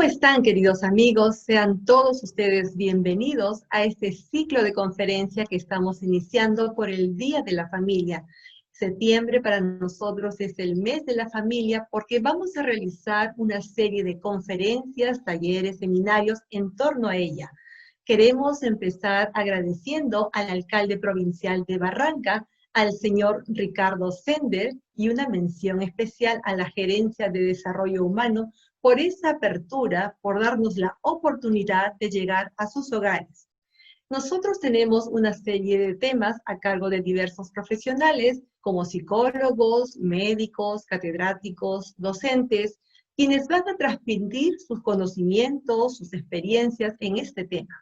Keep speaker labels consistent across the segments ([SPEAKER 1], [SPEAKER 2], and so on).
[SPEAKER 1] están, queridos amigos? Sean todos ustedes bienvenidos a este ciclo de conferencia que estamos iniciando por el Día de la Familia. Septiembre para nosotros es el mes de la familia porque vamos a realizar una serie de conferencias, talleres, seminarios en torno a ella. Queremos empezar agradeciendo al alcalde provincial de Barranca, al señor Ricardo Sender, y una mención especial a la Gerencia de Desarrollo Humano por esa apertura, por darnos la oportunidad de llegar a sus hogares. Nosotros tenemos una serie de temas a cargo de diversos profesionales, como psicólogos, médicos, catedráticos, docentes, quienes van a transmitir sus conocimientos, sus experiencias en este tema.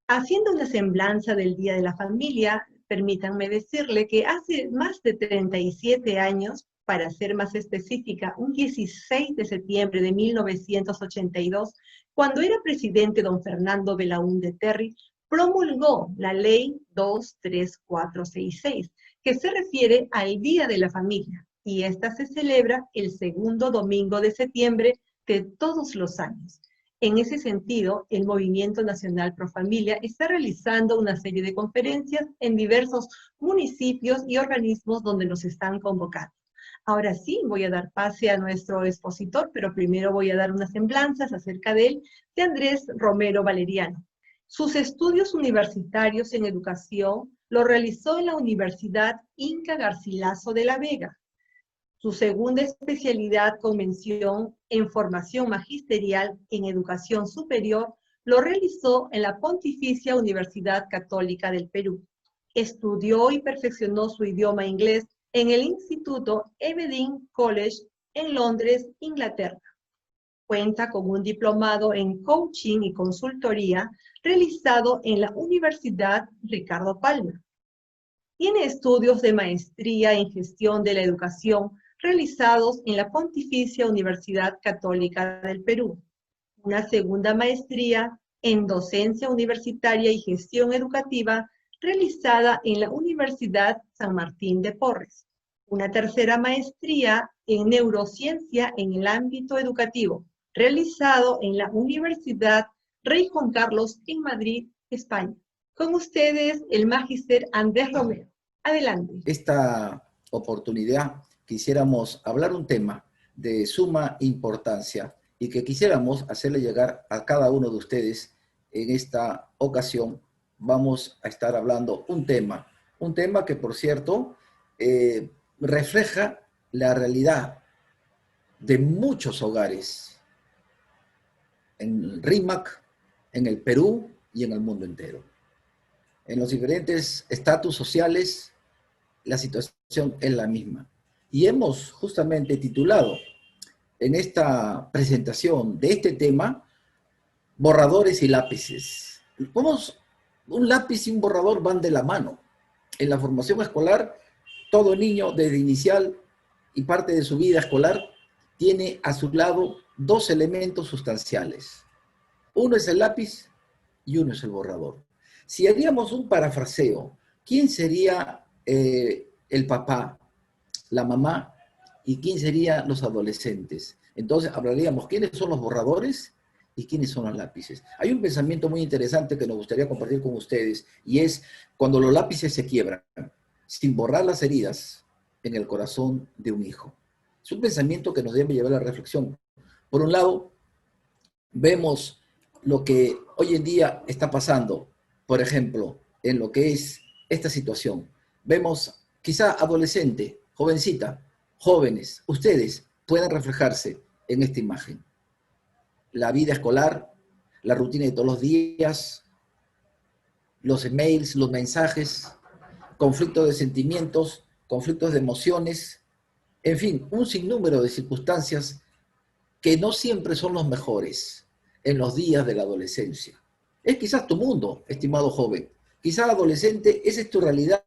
[SPEAKER 1] Haciendo una semblanza del Día de la Familia, permítanme decirle que hace más de 37 años, para ser más específica, un 16 de septiembre de 1982, cuando era presidente don Fernando Belaúnde Terry, promulgó la Ley 23466, que se refiere al Día de la Familia, y esta se celebra el segundo domingo de septiembre de todos los años. En ese sentido, el Movimiento Nacional Pro Familia está realizando una serie de conferencias en diversos municipios y organismos donde nos están convocando. Ahora sí, voy a dar pase a nuestro expositor, pero primero voy a dar unas semblanzas acerca de él, de Andrés Romero Valeriano. Sus estudios universitarios en educación lo realizó en la Universidad Inca Garcilaso de la Vega. Su segunda especialidad con mención en formación magisterial en educación superior lo realizó en la Pontificia Universidad Católica del Perú. Estudió y perfeccionó su idioma inglés en el Instituto Aberdeen College en Londres, Inglaterra. Cuenta con un diplomado en coaching y consultoría realizado en la Universidad Ricardo Palma. Tiene estudios de maestría en gestión de la educación realizados en la Pontificia Universidad Católica del Perú. Una segunda maestría en docencia universitaria y gestión educativa realizada en la Universidad San Martín de Porres. Una tercera maestría en neurociencia en el ámbito educativo, realizado en la Universidad Rey Juan Carlos en Madrid, España. Con ustedes, el magíster Andrés Romero. Adelante.
[SPEAKER 2] Esta oportunidad quisiéramos hablar un tema de suma importancia y que quisiéramos hacerle llegar a cada uno de ustedes. En esta ocasión vamos a estar hablando un tema que, por cierto, refleja la realidad de muchos hogares en RIMAC, en el Perú y en el mundo entero. En los diferentes estatus sociales, la situación es la misma. Y hemos justamente titulado en esta presentación de este tema, borradores y lápices. Un lápiz y un borrador van de la mano. En la formación escolar, todo niño desde inicial y parte de su vida escolar tiene a su lado dos elementos sustanciales. Uno es el lápiz y uno es el borrador. Si haríamos un parafraseo, ¿quién sería el papá, la mamá y quién serían los adolescentes? Entonces hablaríamos quiénes son los borradores y quiénes son los lápices. Hay un pensamiento muy interesante que nos gustaría compartir con ustedes y es cuando los lápices se quiebran, sin borrar las heridas en el corazón de un hijo. Es un pensamiento que nos debe llevar a la reflexión. Por un lado, vemos lo que hoy en día está pasando, por ejemplo, en lo que es esta situación. Vemos quizá adolescente, jovencita, jóvenes, ustedes pueden reflejarse en esta imagen. La vida escolar, la rutina de todos los días, los emails, los mensajes, conflictos de sentimientos, conflictos de emociones, en fin, un sinnúmero de circunstancias que no siempre son los mejores en los días de la adolescencia. Es quizás tu mundo, estimado joven. Quizás adolescente, esa es tu realidad.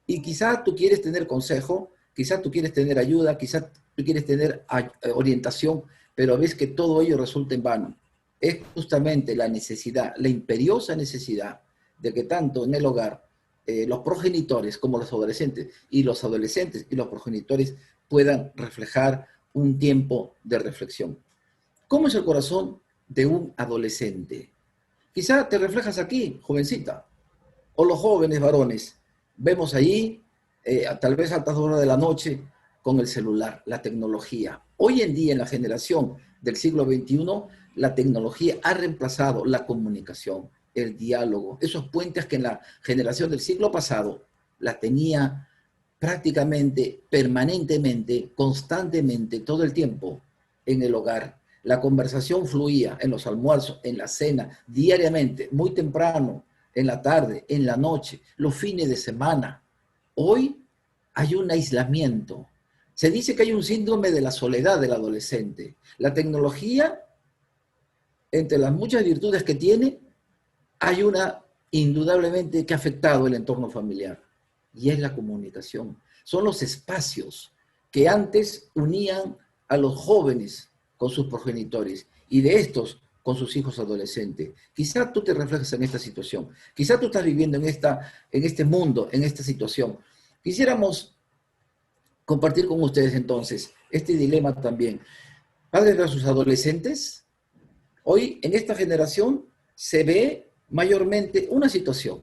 [SPEAKER 2] Y quizás tú quieres tener consejo, quizás tú quieres tener ayuda, quizás tú quieres tener orientación, pero ves que todo ello resulta en vano. Es justamente la necesidad, la imperiosa necesidad de que tanto en el hogar los progenitores como los adolescentes y los progenitores puedan reflejar un tiempo de reflexión. ¿Cómo es el corazón de un adolescente? Quizá te reflejas aquí, jovencita, o los jóvenes varones. Vemos allí, tal vez a altas horas de la noche, con el celular, la tecnología. Hoy en día, en la generación del siglo XXI, la tecnología ha reemplazado la comunicación, el diálogo, esos puentes que en la generación del siglo pasado la tenía prácticamente, permanentemente, constantemente, todo el tiempo en el hogar. La conversación fluía en los almuerzos, en la cena, diariamente, muy temprano, en la tarde, en la noche, los fines de semana. Hoy hay un aislamiento. Se dice que hay un síndrome de la soledad del adolescente. La tecnología, entre las muchas virtudes que tiene, hay una indudablemente que ha afectado el entorno familiar, y es la comunicación. Son los espacios que antes unían a los jóvenes con sus progenitores y de estos con sus hijos adolescentes. Quizá tú te reflejas en esta situación, quizá tú estás viviendo en este mundo, en esta situación. Quisiéramos compartir con ustedes entonces este dilema también. Padres versus adolescentes. Hoy en esta generación se ve mayormente una situación,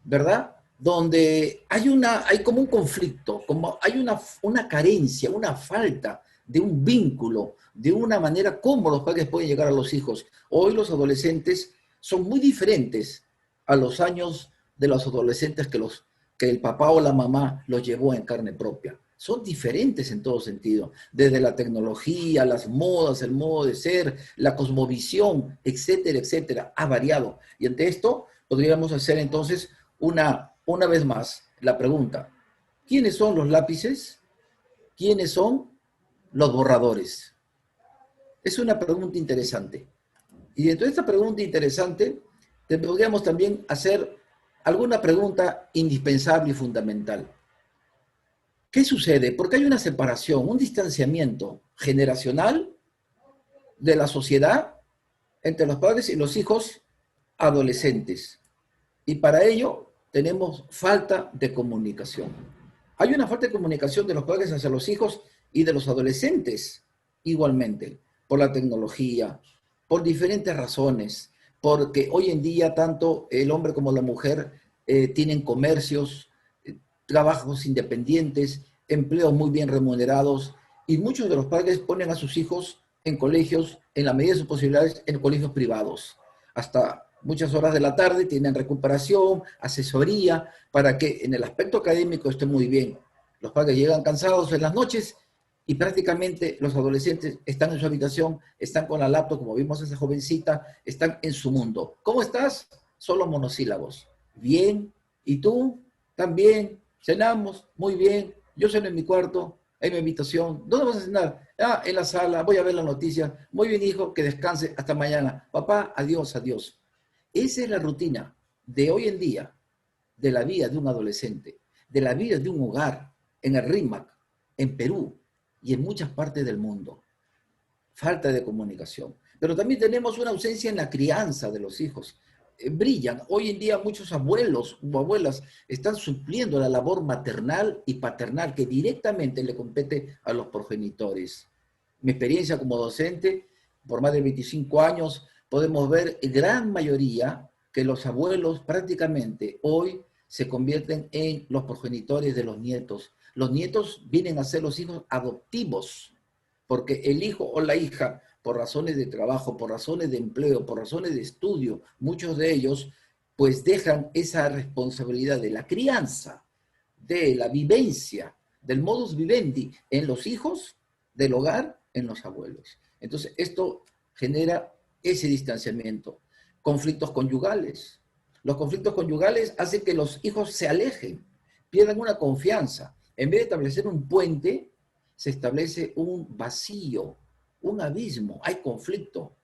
[SPEAKER 2] ¿verdad? Donde hay como un conflicto, como hay una carencia, una falta de un vínculo, de una manera como los padres pueden llegar a los hijos. Hoy los adolescentes son muy diferentes a los años de los adolescentes que el papá o la mamá los llevó en carne propia. Son diferentes en todo sentido, desde la tecnología, las modas, el modo de ser, la cosmovisión, etcétera, etcétera, ha variado. Y ante esto podríamos hacer entonces una vez más la pregunta: ¿quiénes son los lápices? ¿Quiénes son los borradores? Es una pregunta interesante. Y dentro de esta pregunta interesante, te podríamos también hacer alguna pregunta indispensable y fundamental. ¿Qué sucede? Porque hay una separación, un distanciamiento generacional de la sociedad entre los padres y los hijos adolescentes. Y para ello tenemos falta de comunicación. Hay una falta de comunicación de los padres hacia los hijos y de los adolescentes igualmente, por la tecnología, por diferentes razones, porque hoy en día tanto el hombre como la mujer tienen comercios, trabajos independientes, empleos muy bien remunerados, y muchos de los padres ponen a sus hijos en colegios, en la medida de sus posibilidades, en colegios privados. Hasta muchas horas de la tarde tienen recuperación, asesoría, para que en el aspecto académico esté muy bien. Los padres llegan cansados en las noches y prácticamente los adolescentes están en su habitación, están con la laptop, como vimos a esa jovencita, están en su mundo. ¿Cómo estás? Solo monosílabos. Bien. ¿Y tú? También. Cenamos. Muy bien. Yo ceno en mi cuarto, en mi habitación. ¿Dónde vas a cenar? Ah, en la sala. Voy a ver la noticia. Muy bien, hijo, que descanse. Hasta mañana. Papá, adiós, adiós. Esa es la rutina de hoy en día, de la vida de un adolescente, de la vida de un hogar en el RIMAC, en Perú y en muchas partes del mundo. Falta de comunicación. Pero también tenemos una ausencia en la crianza de los hijos. Brillan. Hoy en día muchos abuelos o abuelas están supliendo la labor maternal y paternal que directamente le compete a los progenitores. Mi experiencia como docente, por más de 25 años, podemos ver en gran mayoría que los abuelos prácticamente hoy se convierten en los progenitores de los nietos. Los nietos vienen a ser los hijos adoptivos, porque el hijo o la hija, por razones de trabajo, por razones de empleo, por razones de estudio, muchos de ellos, pues dejan esa responsabilidad de la crianza, de la vivencia, del modus vivendi en los hijos, del hogar, en los abuelos. Entonces, esto genera ese distanciamiento. Conflictos conyugales. Los conflictos conyugales hacen que los hijos se alejen, pierdan una confianza. En vez de establecer un puente, se establece un vacío, un abismo, hay conflicto.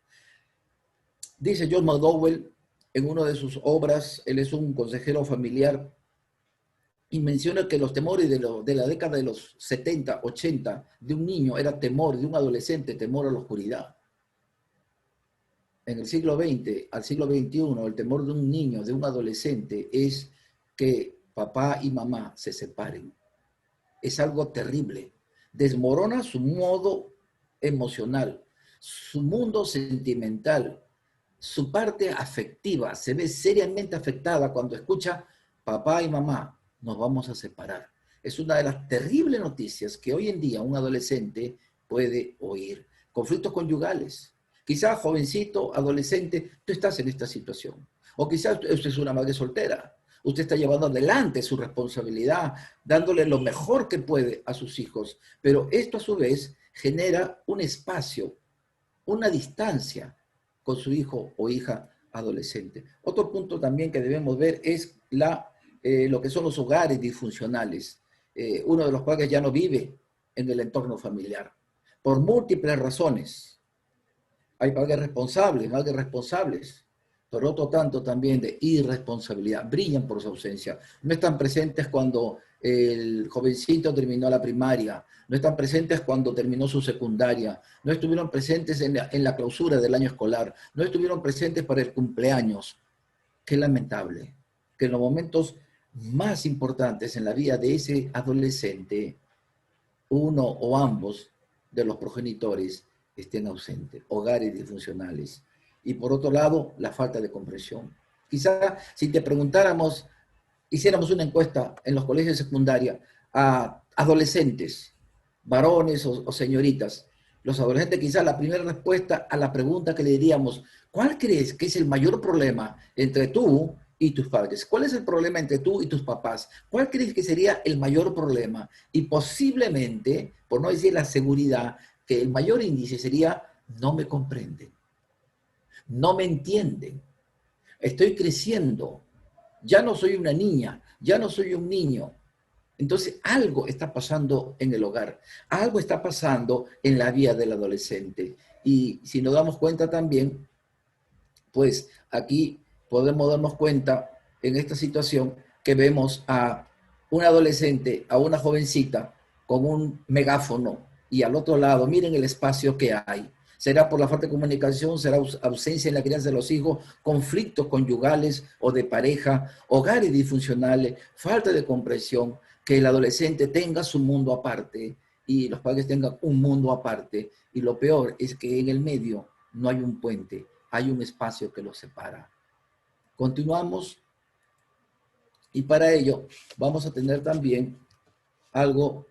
[SPEAKER 2] Dice John McDowell en una de sus obras, él es un consejero familiar, y menciona que los temores de la década de los 70, 80 de un niño era temor, de un adolescente, temor a la oscuridad. En el siglo XX al siglo XXI, el temor de un niño, de un adolescente, es que papá y mamá se separen. Es algo terrible. Desmorona su modo emocional, su mundo sentimental, su parte afectiva se ve seriamente afectada cuando escucha: papá y mamá, nos vamos a separar. Es una de las terribles noticias que hoy en día un adolescente puede oír. Conflictos conyugales. Quizás, jovencito, adolescente, tú estás en esta situación. O quizás usted es una madre soltera. Usted está llevando adelante su responsabilidad, dándole lo mejor que puede a sus hijos. Pero esto a su vez genera un espacio, una distancia con su hijo o hija adolescente. Otro punto también que debemos ver es lo que son los hogares disfuncionales. Uno de los padres ya no vive en el entorno familiar, por múltiples razones. Hay padres responsables, madres responsables, pero otro tanto también de irresponsabilidad. Brillan por su ausencia. No están presentes cuando el jovencito terminó la primaria, no están presentes cuando terminó su secundaria, no estuvieron presentes en la clausura del año escolar, no estuvieron presentes para el cumpleaños. Qué lamentable que en los momentos más importantes en la vida de ese adolescente, uno o ambos de los progenitores estén ausentes, hogares disfuncionales. Y por otro lado, la falta de comprensión. Quizá si te preguntáramos, hiciéramos una encuesta en los colegios de secundaria a adolescentes, varones o señoritas, los adolescentes, quizás la primera respuesta a la pregunta que le diríamos: ¿cuál crees que es el mayor problema entre tú y tus padres? ¿Cuál es el problema entre tú y tus papás? ¿Cuál crees que sería el mayor problema? Y posiblemente, por no decir la seguridad, que el mayor índice sería: no me comprenden, no me entienden, estoy creciendo, ya no soy una niña, ya no soy un niño. Entonces, algo está pasando en el hogar, algo está pasando en la vida del adolescente. Y si nos damos cuenta también, pues aquí podemos darnos cuenta en esta situación que vemos a un adolescente, a una jovencita con un megáfono y al otro lado, miren el espacio que hay. Será por la falta de comunicación, será ausencia en la crianza de los hijos, conflictos conyugales o de pareja, hogares disfuncionales, falta de comprensión, que el adolescente tenga su mundo aparte y los padres tengan un mundo aparte. Y lo peor es que en el medio no hay un puente, hay un espacio que los separa. Continuamos y para ello vamos a tener también algo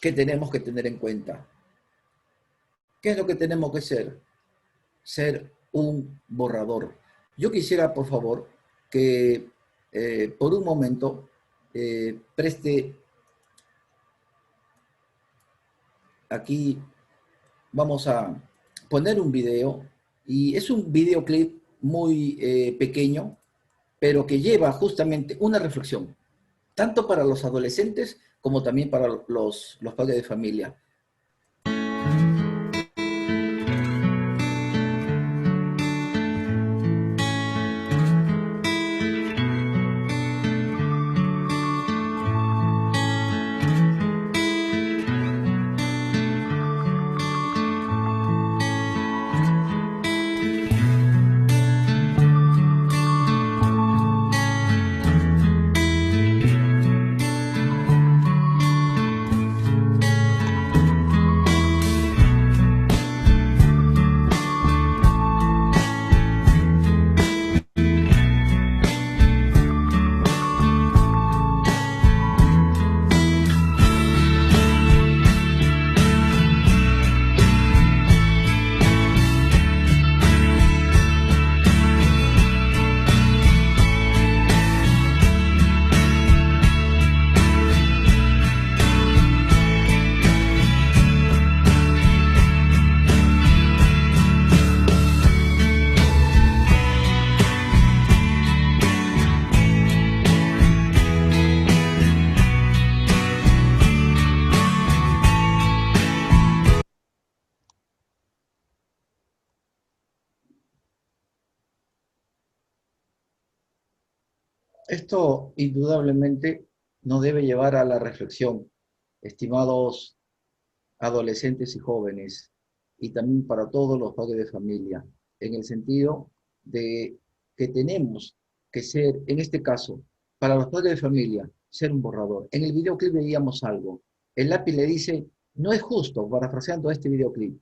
[SPEAKER 2] que tenemos que tener en cuenta. ¿Qué es lo que tenemos que ser? Ser un borrador. Yo quisiera, por favor, que por un momento preste aquí, vamos a poner un video, y es un videoclip muy pequeño, pero que lleva justamente una reflexión, tanto para los adolescentes como también para los padres de familia. Esto indudablemente nos debe llevar a la reflexión, estimados adolescentes y jóvenes, y también para todos los padres de familia, en el sentido de que tenemos que ser, en este caso, para los padres de familia, ser un borrador. En el videoclip veíamos algo. El lápiz le dice: No es justo, parafraseando este videoclip,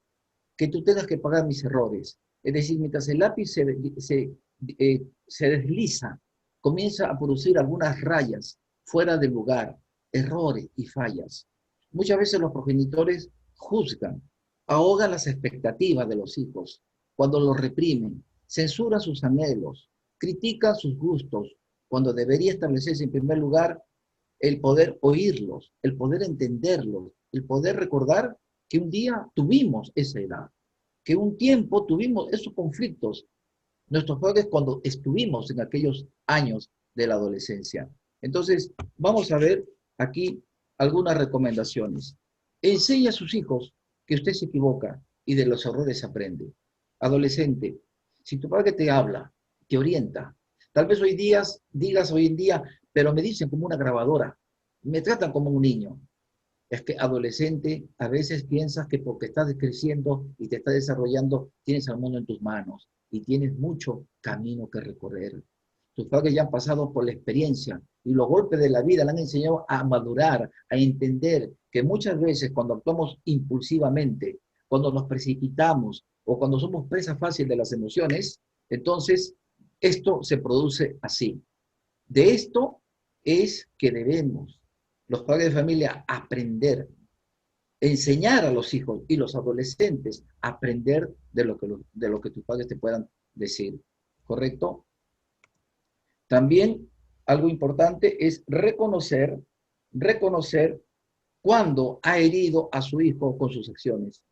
[SPEAKER 2] que tú tengas que pagar mis errores. Es decir, mientras el lápiz se desliza, comienza a producir algunas rayas fuera del lugar, errores y fallas. Muchas veces los progenitores juzgan, ahogan las expectativas de los hijos cuando los reprimen, censuran sus anhelos, critican sus gustos, cuando debería establecerse en primer lugar el poder oírlos, el poder entenderlos, el poder recordar que un día tuvimos esa edad, que un tiempo tuvimos esos conflictos, nuestros padres cuando estuvimos en aquellos años de la adolescencia. Entonces, vamos a ver aquí algunas recomendaciones. Enseña a sus hijos que usted se equivoca y de los errores aprende. Adolescente, si tu padre te habla, te orienta, tal vez digas hoy en día, pero me dicen como una grabadora, me tratan como un niño. Es que adolescente, a veces piensas que porque estás creciendo y te estás desarrollando, tienes al mundo en tus manos y tienes mucho camino que recorrer. Tus padres ya han pasado por la experiencia y los golpes de la vida le han enseñado a madurar, a entender que muchas veces cuando actuamos impulsivamente, cuando nos precipitamos o cuando somos presa fácil de las emociones, entonces esto se produce así. De esto es que debemos los padres de familia aprender, enseñar a los hijos y los adolescentes a aprender de lo que tus padres te puedan decir, ¿correcto? También algo importante es reconocer cuando ha herido a su hijo con sus acciones.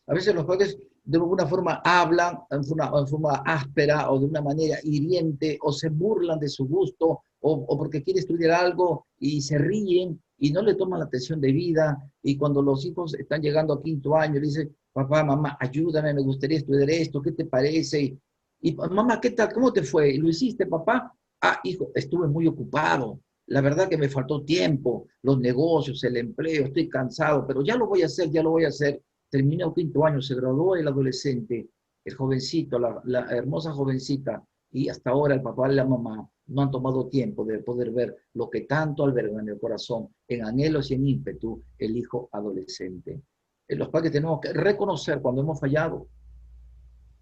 [SPEAKER 2] A veces los padres de alguna forma hablan en forma áspera o de una manera hiriente o se burlan de su gusto o porque quiere estudiar algo y se ríen y no le toman la atención debida y cuando los hijos están llegando a 5º año le dicen, papá, mamá, ayúdame, me gustaría estudiar esto, ¿qué te parece? Y mamá, ¿qué tal? ¿Cómo te fue? ¿Lo hiciste, papá? Ah, hijo, estuve muy ocupado. La verdad que me faltó tiempo, los negocios, el empleo, estoy cansado, pero ya lo voy a hacer, ya lo voy a hacer. Terminó 5º año, se graduó el adolescente, el jovencito, la hermosa jovencita, y hasta ahora el papá y la mamá no han tomado tiempo de poder ver lo que tanto alberga en el corazón, en anhelos y en ímpetu, el hijo adolescente. Los padres tenemos que reconocer cuando hemos fallado,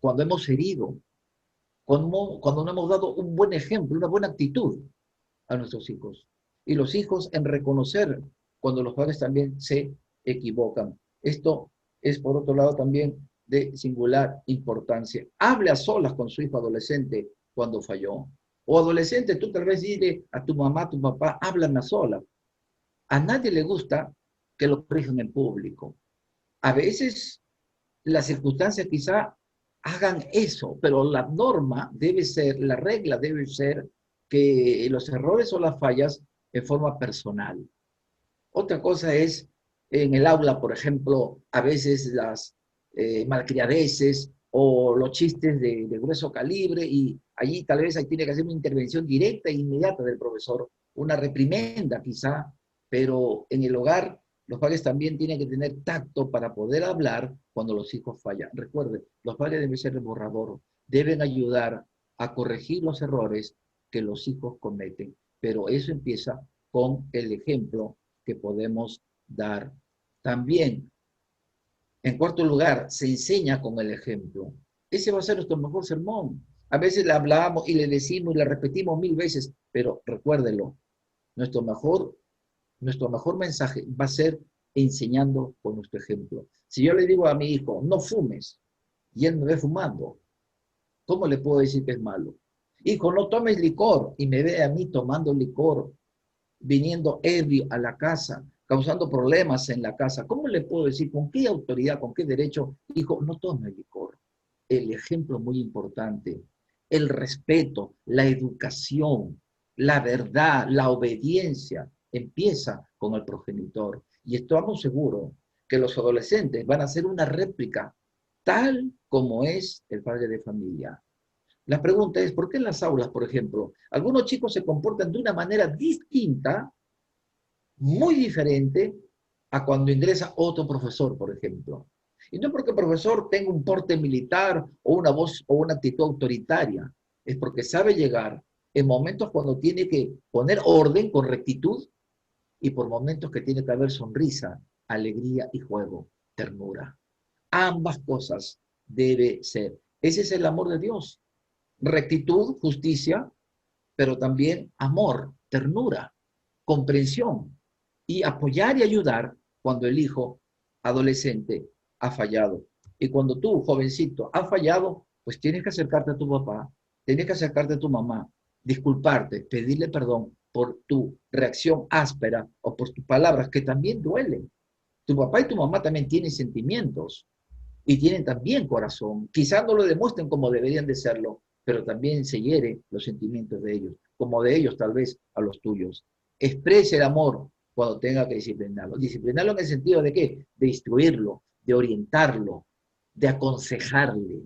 [SPEAKER 2] cuando hemos herido, cuando no hemos dado un buen ejemplo, una buena actitud a nuestros hijos. Y los hijos en reconocer cuando los padres también se equivocan. Esto es, por otro lado, también de singular importancia. Hable a solas con su hijo adolescente cuando falló. O adolescente, tú tal vez dile a tu mamá, a tu papá, háblame a solas. A nadie le gusta que lo corrijan en público. A veces las circunstancias quizá hagan eso, pero la norma debe ser, la regla debe ser que los errores o las fallas en forma personal. Otra cosa es en el aula, por ejemplo, a veces las malcriadeces o los chistes de grueso calibre y allí tal vez ahí tiene que hacer una intervención directa e inmediata del profesor, una reprimenda quizá, pero en el hogar los padres también tienen que tener tacto para poder hablar cuando los hijos fallan. Recuerden, los padres deben ser el borrador, deben ayudar a corregir los errores que los hijos cometen, pero eso empieza con el ejemplo que podemos dar. También, en cuarto lugar, se enseña con el ejemplo. Ese va a ser nuestro mejor sermón. A veces le hablamos y le decimos y le repetimos 1000 veces, pero recuérdelo, nuestro mejor mensaje va a ser enseñando con nuestro ejemplo. Si yo le digo a mi hijo, no fumes, y él me ve fumando, ¿cómo le puedo decir que es malo? Hijo, no tomes licor, y me ve a mí tomando licor, viniendo ebrio a la casa, causando problemas en la casa. ¿Cómo le puedo decir, con qué autoridad, con qué derecho, hijo, no tome licor? El ejemplo muy importante, el respeto, la educación, la verdad, la obediencia, empieza con el progenitor. Y estamos seguros que los adolescentes van a hacer una réplica tal como es el padre de familia. La pregunta es, ¿por qué en las aulas, por ejemplo, algunos chicos se comportan de una manera distinta, muy diferente, a cuando ingresa otro profesor, por ejemplo? Y no porque el profesor tenga un porte militar o una voz o una actitud autoritaria, es porque sabe llegar en momentos cuando tiene que poner orden con rectitud y por momentos que tiene que haber sonrisa, alegría y juego, ternura. Ambas cosas debe ser. Ese es el amor de Dios. Rectitud, justicia, pero también amor, ternura, comprensión y apoyar y ayudar cuando el hijo adolescente ha fallado. Y cuando tú, jovencito, has fallado, pues tienes que acercarte a tu papá, tienes que acercarte a tu mamá, disculparte, pedirle perdón por tu reacción áspera o por tus palabras que también duelen. Tu papá y tu mamá también tienen sentimientos y tienen también corazón. Quizás no lo demuestren como deberían de serlo, pero también se hiere los sentimientos de ellos, como de ellos tal vez a los tuyos. Exprese el amor cuando tenga que disciplinarlo. Disciplinarlo en el sentido de qué? De instruirlo, de orientarlo, de aconsejarle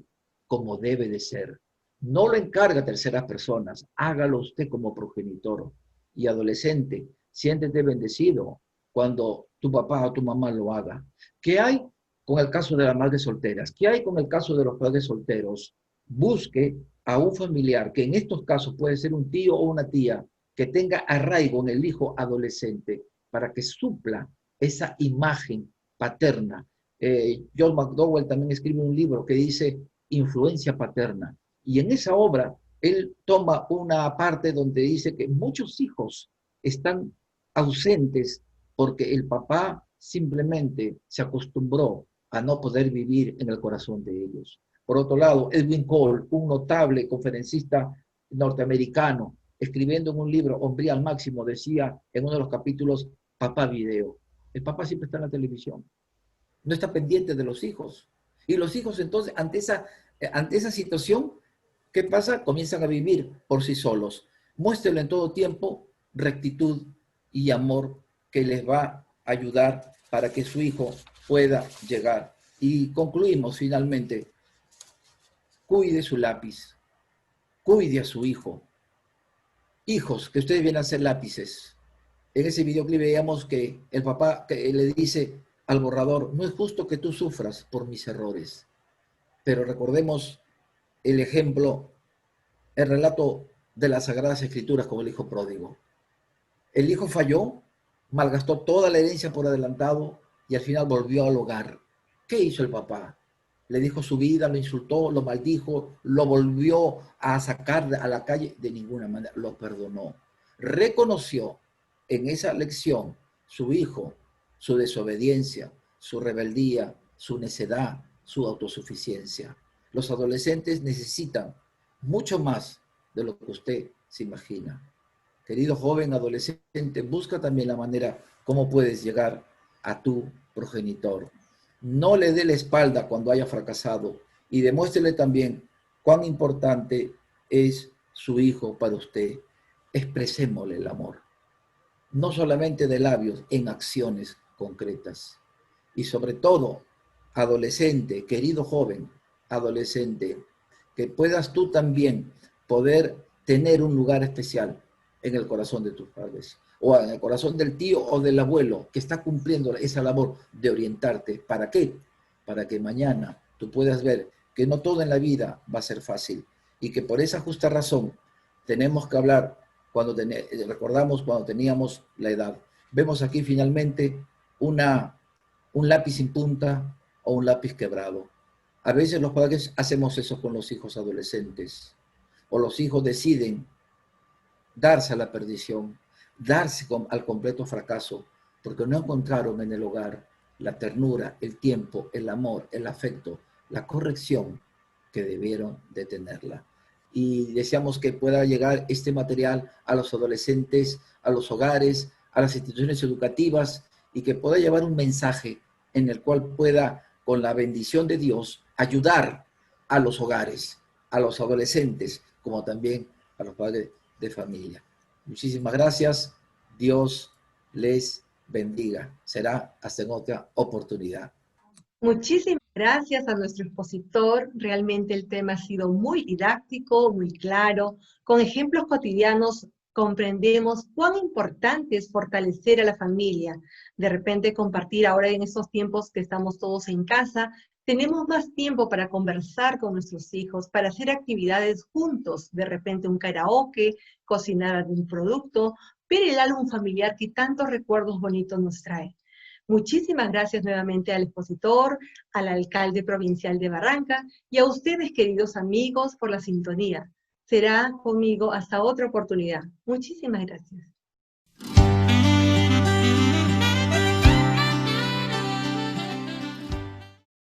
[SPEAKER 2] como debe de ser. No lo encarga a terceras personas, hágalo usted como progenitor. Y adolescente, siéntete bendecido cuando tu papá o tu mamá lo haga. ¿Qué hay con el caso de las madres solteras? ¿Qué hay con el caso de los padres solteros? Busque a un familiar, que en estos casos puede ser un tío o una tía, que tenga arraigo en el hijo adolescente para que supla esa imagen paterna. John McDowell también escribe un libro que dice Influencia paterna. Y en esa obra, él toma una parte donde dice que muchos hijos están ausentes porque el papá simplemente se acostumbró a no poder vivir en el corazón de ellos. Por otro lado, Edwin Cole, un notable conferencista norteamericano, escribiendo en un libro, Hombría al Máximo, decía en uno de los capítulos, papá video. El papá siempre está en la televisión, no está pendiente de los hijos. Y los hijos entonces, ante esa situación, ¿qué pasa? Comienzan a vivir por sí solos. Muéstrelo en todo tiempo rectitud y amor que les va a ayudar para que su hijo pueda llegar. Y concluimos finalmente, cuide su lápiz, cuide a su hijo. Hijos, que ustedes vienen a ser lápices. En ese videoclip veíamos que el papá que le dice al borrador, no es justo que tú sufras por mis errores. Pero recordemos el ejemplo, el relato de las Sagradas Escrituras como el hijo pródigo. El hijo falló, malgastó toda la herencia por adelantado y al final volvió al hogar. ¿Qué hizo el papá? Le dijo su vida, lo insultó, lo maldijo, lo volvió a sacar a la calle. De ninguna manera, lo perdonó. Reconoció en esa lección su hijo, su desobediencia, su rebeldía, su necedad, su autosuficiencia. Los adolescentes necesitan mucho más de lo que usted se imagina. Querido joven, adolescente, busca también la manera cómo puedes llegar a tu progenitor. No le dé la espalda cuando haya fracasado y demuéstrele también cuán importante es su hijo para usted. Expresémosle el amor, no solamente de labios, en acciones concretas. Y sobre todo, adolescente, querido joven, adolescente, que puedas tú también poder tener un lugar especial en el corazón de tus padres, o en el corazón del tío o del abuelo que está cumpliendo esa labor de orientarte. ¿Para qué? Para que mañana tú puedas ver que no todo en la vida va a ser fácil y que por esa justa razón tenemos que hablar recordamos cuando teníamos la edad. Vemos aquí finalmente un lápiz sin punta o un lápiz quebrado. A veces los padres hacemos eso con los hijos adolescentes, o los hijos deciden darse a la perdición, darse al completo fracaso, porque no encontraron en el hogar la ternura, el tiempo, el amor, el afecto, la corrección que debieron de tenerla. Y deseamos que pueda llegar este material a los adolescentes, a los hogares, a las instituciones educativas, y que pueda llevar un mensaje en el cual pueda, con la bendición de Dios, ayudar a los hogares, a los adolescentes, como también a los padres de familia. Muchísimas gracias. Dios les bendiga. Será hasta en otra oportunidad.
[SPEAKER 1] Muchísimas gracias a nuestro expositor. Realmente el tema ha sido muy didáctico, muy claro. Con ejemplos cotidianos comprendemos cuán importante es fortalecer a la familia. De repente compartir ahora en estos tiempos que estamos todos en casa, tenemos más tiempo para conversar con nuestros hijos, para hacer actividades juntos, de repente un karaoke, cocinar algún producto, ver el álbum familiar que tantos recuerdos bonitos nos trae. Muchísimas gracias nuevamente al expositor, al alcalde provincial de Barranca y a ustedes, queridos amigos, por la sintonía. Será conmigo hasta otra oportunidad. Muchísimas gracias.